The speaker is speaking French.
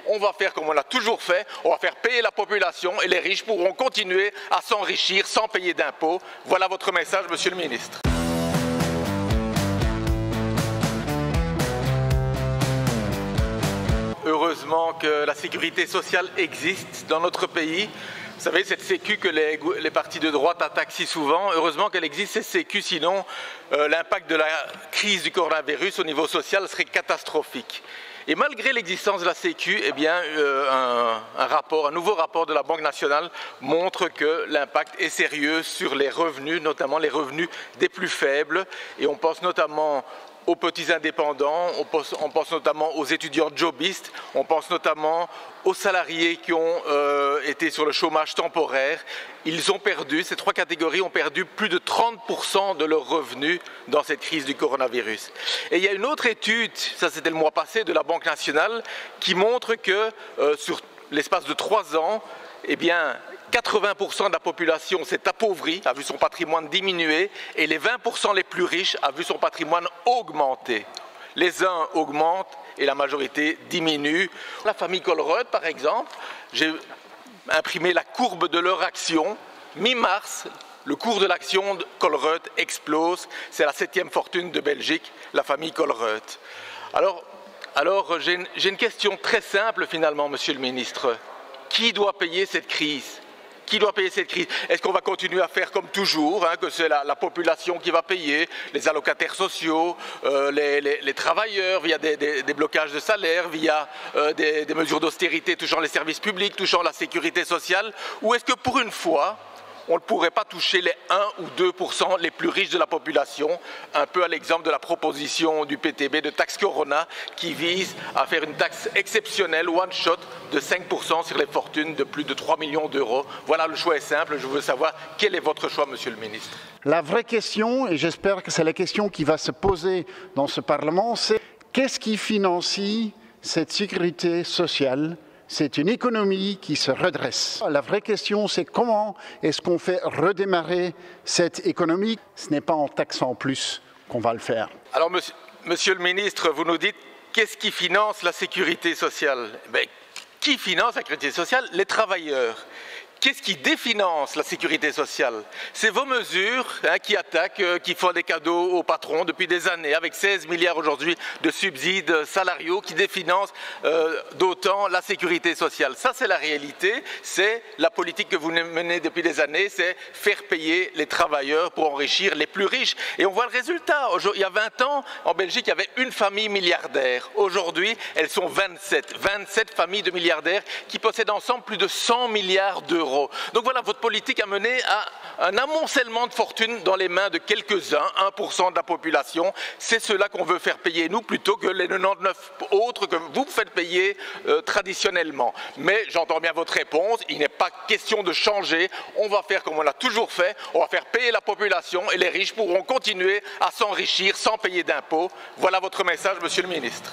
on va faire comme on l'a toujours fait, on va faire payer la population et les riches pourront continuer à s'enrichir sans payer d'impôts. Voilà votre message, Monsieur le Ministre. Heureusement que la sécurité sociale existe dans notre pays. Vous savez, cette sécu que les partis de droite attaquent si souvent, heureusement qu'elle existe, cette sécu, sinon l'impact de la crise du coronavirus au niveau social serait catastrophique. Et malgré l'existence de la sécu, eh bien, un nouveau rapport de la Banque nationale montre que l'impact est sérieux sur les revenus, notamment les revenus des plus faibles. Et on pense notamment aux petits indépendants, on pense notamment aux étudiants jobistes, on pense notamment aux salariés qui ont été sur le chômage temporaire. Ils ont perdu, ces trois catégories ont perdu plus de 30% de leurs revenus dans cette crise du coronavirus. Et il y a une autre étude, ça c'était le mois passé, de la Banque nationale, qui montre que sur l'espace de 3 ans, eh bien, 80% de la population s'est appauvrie, a vu son patrimoine diminuer, et les 20% les plus riches a vu son patrimoine augmenter. Les uns augmentent et la majorité diminue. La famille Colruyt, par exemple, j'ai imprimé la courbe de leur action. Mi-mars, le cours de l'action de Colruyt explose. C'est la 7e fortune de Belgique, la famille Colruyt. Alors j'ai une question très simple finalement, Monsieur le Ministre. Qui doit payer cette crise ? Qui doit payer cette crise? Est-ce qu'on va continuer à faire comme toujours, que c'est la population qui va payer, les allocataires sociaux, les travailleurs via des blocages de salaire, via des mesures d'austérité touchant les services publics, touchant la sécurité sociale? Ou est-ce que pour une fois, on ne pourrait pas toucher les 1 ou 2% les plus riches de la population, un peu à l'exemple de la proposition du PTB de taxe Corona qui vise à faire une taxe exceptionnelle, one shot, de 5% sur les fortunes de plus de 3 millions d'euros. Voilà, le choix est simple, je veux savoir quel est votre choix, Monsieur le Ministre. La vraie question, et j'espère que c'est la question qui va se poser dans ce Parlement, c'est qu'est-ce qui financie cette sécurité sociale? C'est une économie qui se redresse. La vraie question, c'est comment est-ce qu'on fait redémarrer cette économie? Ce n'est pas en taxant plus qu'on va le faire. Alors, monsieur le Ministre, vous nous dites, qu'est-ce qui finance la sécurité sociale? Qui finance la sécurité sociale? Les travailleurs. Qu'est-ce qui définance la sécurité sociale? C'est vos mesures qui attaquent, qui font des cadeaux aux patrons depuis des années, avec 16 milliards aujourd'hui de subsides salariaux qui définancent d'autant la sécurité sociale. Ça, c'est la réalité, c'est la politique que vous menez depuis des années, c'est faire payer les travailleurs pour enrichir les plus riches. Et on voit le résultat. Il y a 20 ans, en Belgique, il y avait une famille milliardaire. Aujourd'hui, elles sont 27. 27 familles de milliardaires qui possèdent ensemble plus de 100 milliards d'euros. Donc voilà, votre politique a mené à un amoncellement de fortune dans les mains de quelques-uns, 1% de la population. C'est cela qu'on veut faire payer nous, plutôt que les 99 autres que vous faites payer traditionnellement. Mais j'entends bien votre réponse, il n'est pas question de changer. On va faire comme on l'a toujours fait, on va faire payer la population et les riches pourront continuer à s'enrichir sans payer d'impôts. Voilà votre message, Monsieur le Ministre.